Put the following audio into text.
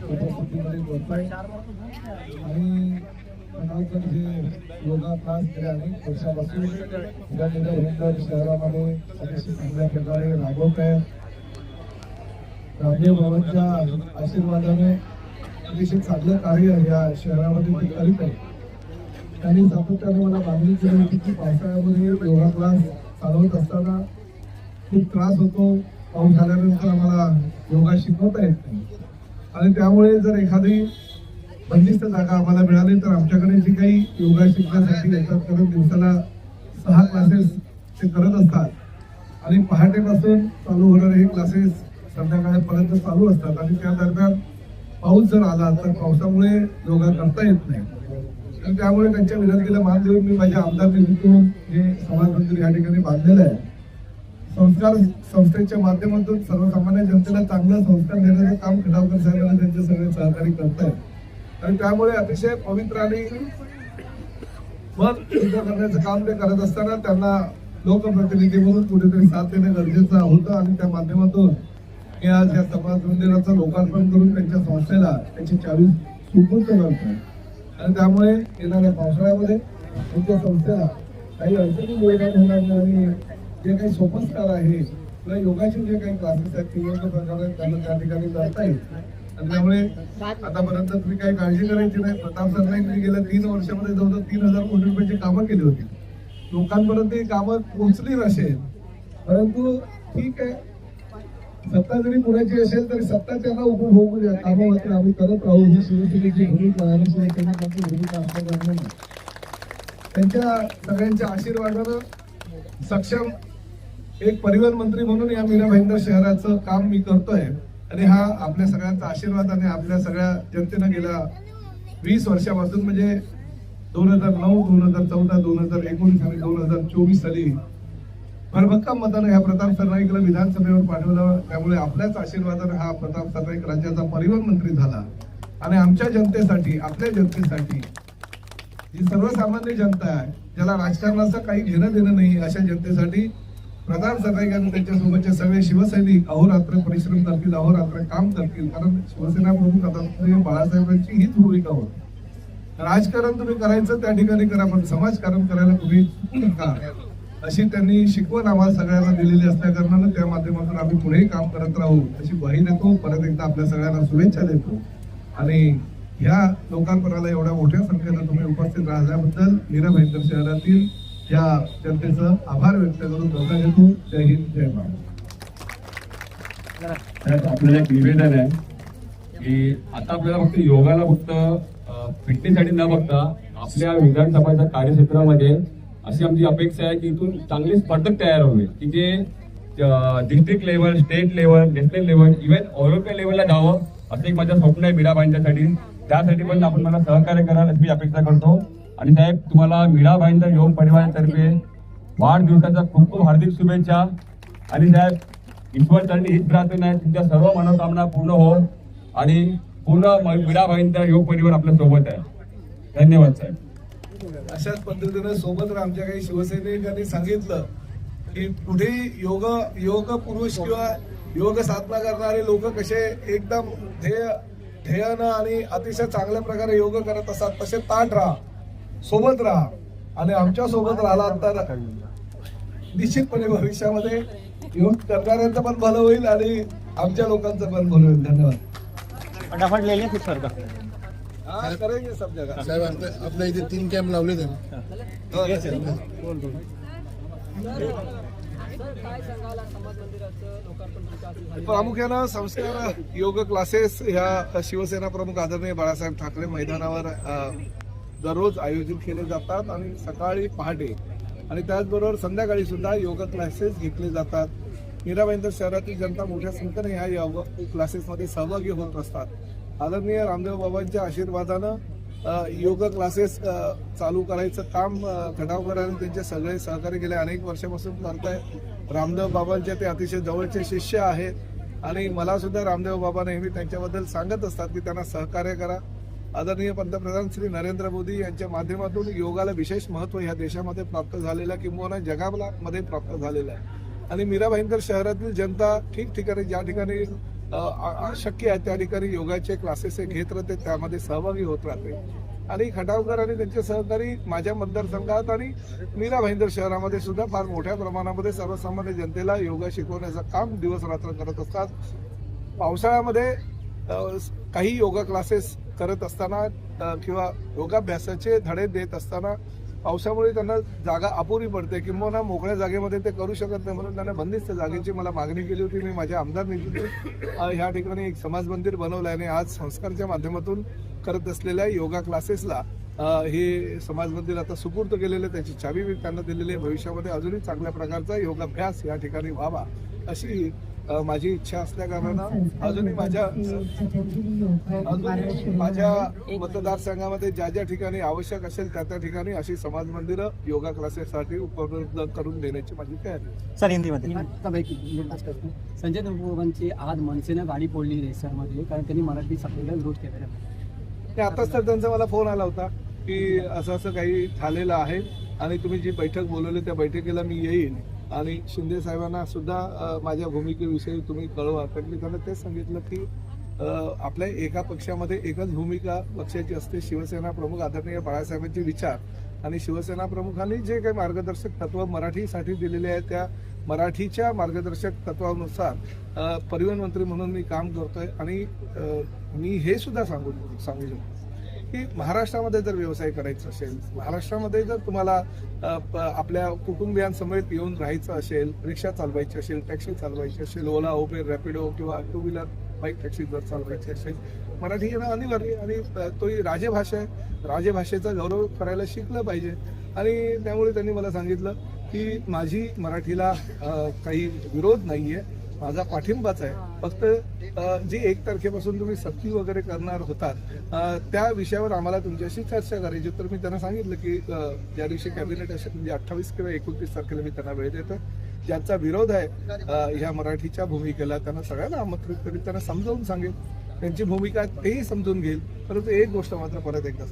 उपस्थितीमध्ये बोलतोय आणि जे योगा क्लास गेल्या अनेक वर्षापासून शहरामध्ये अतिशय चांगल्या प्रकारे राबवत आहे. रामदेव बाबांच्या आशीर्वादाने अतिशय चांगलं कार्य या शहरामध्ये ते करीत आहे. त्यांनी सातत्याने मला मागणी केली होती की पावसाळ्यामध्ये योगा क्लास चालवत असताना खूप त्रास होतो, पाऊस झाल्यानंतर आम्हाला योगा शिकवता येत नाही आणि त्यामुळे जर एखादी बंदिस्त जागा आम्हाला मिळाली तर आमच्याकडे जे काही योगा शिकण्यासाठी येतात, कारण दिवसाला 6 क्लासेस ते करत असतात आणि पहाटेपासून चालू होणारे हे क्लासेस संध्याकाळपर्यंत चालू असतात आणि त्या दरम्यान पाऊस जर आला तर पावसामुळे योगा करता येत नाही आणि त्यामुळे त्यांच्या विनंतीला मान देऊन मी माझ्या आमदार निधीतून हे समाज मंदिर या ठिकाणी बांधलेलं आहे. संस्कार संस्थेच्या माध्यमातून सर्वसामान्य जनतेला चांगला संस्कार देण्याचं काम खडावकर साहेबांना त्यांचे सगळे सहकारी करत आहेत आणि त्यामुळे अतिशय पवित्र आणि मन शुद्ध करण्याचं काम ते करत असताना त्यांना लोकप्रतिनिधी म्हणून कुठेतरी साथ देणं गरजेचं होतं आणि त्या माध्यमातून मी आज या समाज मंदिराचं लोकार्पण करून त्यांच्या संस्थेला त्याची चावी सुपूर्द करतोय आणि त्यामुळे येणाऱ्या पावसाळ्यामध्ये त्यांच्या संस्थेला काही अडचणी निर्माण होणार नाही आणि जे काही सोपस्कार आहे किंवा योगाचे जे काही क्लासेस आहेत ते योग्य प्रकारे त्यांना त्या ठिकाणी करता येईल आणि त्यामुळे आतापर्यंत तुम्ही काही काळजी करायची नाही. प्रताप सरनाईकने गेल्या 3 वर्षामध्ये जवळजवळ 3000 कोटी रुपयाची कामं केली होती. लोकांपर्यंत ही कामं पोहोचली नसेल, परंतु ठीक आहे, सत्ता जरी पुण्याची असेल तरी सत्ता त्यांना उपभोगू द्या, कामं मात्र आम्ही करत राहू. ही शिवसेनेची भूमिका आणि शिवसैनिकांची भूमिका आमच्या त्यांच्या सगळ्यांच्या आशीर्वादानं सक्षम एक परिवहन मंत्री म्हणून या मीरा भाईंदर शहराचं काम मी करतोय आणि हा आपल्या सगळ्यांचा आशीर्वाद आणि आपल्या सगळ्या जनतेनं गेल्या 20 वर्षापासून म्हणजे 2009, 2014, 2019 आणि 2024 साली भरभक्कम मतानं ह्या प्रताप सरनाईकला विधानसभेवर पाठवलं. त्यामुळे आपल्याच आशीर्वादानं हा प्रताप सरनाईक राज्याचा परिवहन मंत्री झाला आणि आमच्या जनतेसाठी, आपल्या जनतेसाठी, जी सर्वसामान्य जनता आहे ज्याला राजकारणाचं काही घेणं देणं नाही, अशा जनतेसाठी प्रताप सरनाईक आणि त्यांच्यासोबतचे सगळे शिवसैनिक अहोरात्र परिश्रम करतील, अहोरात्र काम करतील. कारण शिवसेना प्रमुख आता बाळासाहेबांची हीच भूमिका होती. राजकारण तुम्ही करायचं त्या ठिकाणी करा, पण समाजकारण करायला तुम्ही नका, अशी त्यांनी शिकवण आम्हाला सगळ्यांना दिलेली असल्या कारणानं त्या माध्यमातून आम्ही पुढेही काम करत राहू अशी ग्वाही देतो. परत एकदा आपल्या सगळ्यांना शुभेच्छा देतो आणि ह्या लोकांपणाला एवढ्या मोठ्या संख्येनं तुम्ही उपस्थित राहिल्याबद्दल मीरा भाईंदर शहरातील या जनतेचं आभार व्यक्त करून धन्यवाद देतो. जय हिंद, जय महाराष्ट्र. आपल्याला एक निवेदन आहे की आता आपल्याला फक्त योगाला फक्त फिटनेससाठी न बघता आपल्या विधानसभाच्या कार्यक्षेत्रामध्ये अशी आमची अपेक्षा आहे की इथून चांगले स्पर्धक तयार व्हावे की जे district level, state level, national level, even European लेवलला जावं असं एक माझं स्वप्न आहे मीरा भाईंदरसाठी. त्यासाठी पण आपण मला सहकार्य कराल अशी मी अपेक्षा करतो. आणि साहेब, तुम्हाला मीरा भाईंदर योग परिवारातर्फे वाढदिवसाच्या खूप खूप हार्दिक शुभेच्छा. आणि साहेब, ईश्वरचरणी हीच प्रार्थना आहे तुमच्या सर्व मनोकामना पूर्ण हो आणि पूर्ण मीरा भाईंदर योग परिवार आपल्या सोबत आहे. धन्यवाद साहेब. अशाच पद्धतीने सोबत आमच्या काही शिवसैनिकांनी सांगितलं की पुढे योग पुरुष किंवा योग साधना करणारे लोक कसे एकदम ध्येयानं आणि अतिशय चांगल्या प्रकारे योग करत असतात, तसे ताठ राहा, सोबत राहा आणि आमच्या सोबत राहिला तर निश्चितपणे भविष्यामध्ये योग करणाऱ्यांचं पण भलं होईल आणि आमच्या लोकांचं पण भलं होईल. धन्यवाद. फटाफट ले लिया कुछ सर का करेंगे सब जगह. साहेब, आपल्या इथे 3 कॅम्प लावले ते प्रामुख्यानं संस्कार योग क्लासेस ह्या शिवसेना प्रमुख आदरणीय बाळासाहेब ठाकरे मैदानावर दररोज आयोजित केले जातात आणि सकाळी, पहाटे आणि त्याचबरोबर संध्याकाळी सुद्धा योग क्लासेस घेतले जातात. मीरा भाईंदर शहरातील जनता मोठ्या संख्येने ह्या योग क्लासेसमध्ये सहभागी होत असतात. आदरणीय रामदेव बाबांच्या आशीर्वादानं योग क्लासेस चालू करायचं काम खडावकर आणि त्यांचे सगळे सहकारी गेल्या अनेक वर्षापासून करत आहेत. रामदेव बाबांचे ते अतिशय जवळचे शिष्य आहेत आणि मला सुद्धा रामदेव बाबा नेहमी त्यांच्याबद्दल सांगत असतात की त्यांना सहकार्य करा. आदरणीय पंतप्रधान श्री नरेंद्र मोदी यांच्या माध्यमातून योगाला विशेष महत्त्व ह्या देशामध्ये प्राप्त झालेलं किंवा जगामध्ये प्राप्त झालेलं आहे आणि मीरा भाईंदर शहरातील जनता ठिकठिकाणी ज्या ठिकाणी शक्य आहे त्या ठिकाणी योगाचे क्लासेस घेत राहते, त्यामध्ये सहभागी होत राहते. आणि खटावकर आणि त्यांचे सहकारी माझ्या मतदारसंघात आणि मीरा भाईंदर शहरामध्ये सुद्धा फार मोठ्या प्रमाणामध्ये सर्वसामान्य जनतेला योगा शिकवण्याचं काम दिवस रात्र करत असतात. पावसाळ्यामध्ये काही योगा क्लासेस करत असताना किंवा योगाभ्यासाचे धडे देत असताना पावसामुळे त्यांना जागा अपुरी पडते किंवा मोकळ्या जागेमध्ये ते करू शकत नाही, म्हणून त्यांना बंदिस्त जागेची मला मागणी केली होती. मी माझ्या आमदार निधीतून ह्या ठिकाणी एक समाज मंदिर बनवलं आहे आणि आज संस्कारच्या माध्यमातून करत असलेल्या योगा क्लासेसला हे समाज मंदिर आता सुपूर्द केलेलं, त्याची चावी मी त्यांना दिलेली आहे. भविष्यामध्ये अजूनही चांगल्या प्रकारचा योगाभ्यास या ठिकाणी व्हावा अशी माझी इच्छा असल्या कारणानं अजूनही माझ्या मतदारसंघामध्ये ज्या ज्या ठिकाणी आवश्यक असेल त्या त्या ठिकाणी अशी समाज मंदिरं योगा क्लासेससाठी उपलब्ध करून देण्याची माझी तयारी. सर हिंदीमध्ये संजय देशमुखांची आज मनसेनं गाडी फोडली रेसरमध्ये, कारण त्यांनी मराठी सभेला विरोध केलेला आहे. आताच तर त्यांचा मला फोन आला होता की असं असं काही झालेलं आहे आणि तुम्ही जी बैठक बोलवली त्या बैठकीला मी येईन आणि शिंदे साहेबांना सुद्धा माझ्या भूमिकेविषयी तुम्ही कळवा. तर मी त्यांना तेच सांगितलं की आपल्या एका पक्षामध्ये एकच भूमिका पक्षाची असते. शिवसेना प्रमुख आदरणीय बाळासाहेबांचे विचार आणि शिवसेना प्रमुखांनी जे काही मार्गदर्शक तत्व मराठीसाठी दिलेले आहेत त्या मराठीच्या मार्गदर्शक तत्वानुसार परिवहन मंत्री म्हणून मी काम करतोय. आणि मी हे सुद्धा सांगू शकतो की महाराष्ट्रामध्ये जर व्यवसाय करायचा असेल, महाराष्ट्रामध्ये जर तुम्हाला आपल्या कुटुंबियांसमेत येऊन राहायचं असेल, रिक्षा चालवायची असेल, टॅक्सी चालवायची असेल, ओला उबेर रॅपिडो किंवा टू व्हीलर बाईक टॅक्सी जर चालवायची असेल, मराठी येणं अनिवार्य आणि तोही राजभाषा आहे. राजभाषेचा गौरव करायला शिकलं पाहिजे. आणि त्यामुळे त्यांनी मला सांगितलं की माझी मराठीला काही विरोध नाहीये, माझा पाठिंबाच आहे. फक्त जी 1 तारखेपासून तुम्ही सक्ती वगैरे करणार होतात त्या विषयावर आम्हाला तुमच्याशी चर्चा करायची. तर मी त्यांना सांगितलं की ज्या दिवशी कॅबिनेट असेल म्हणजे 28 किंवा 29 तारखेला मी त्यांना वेळ देतो. ज्यांचा विरोध आहे ह्या मराठीच्या भूमिकेला त्यांना सगळ्यांना आमंत्रित करीत त्यांना समजावून सांगेल, त्यांची भूमिका तेही समजून घेईल. परंतु एक गोष्ट मात्र परत एकदा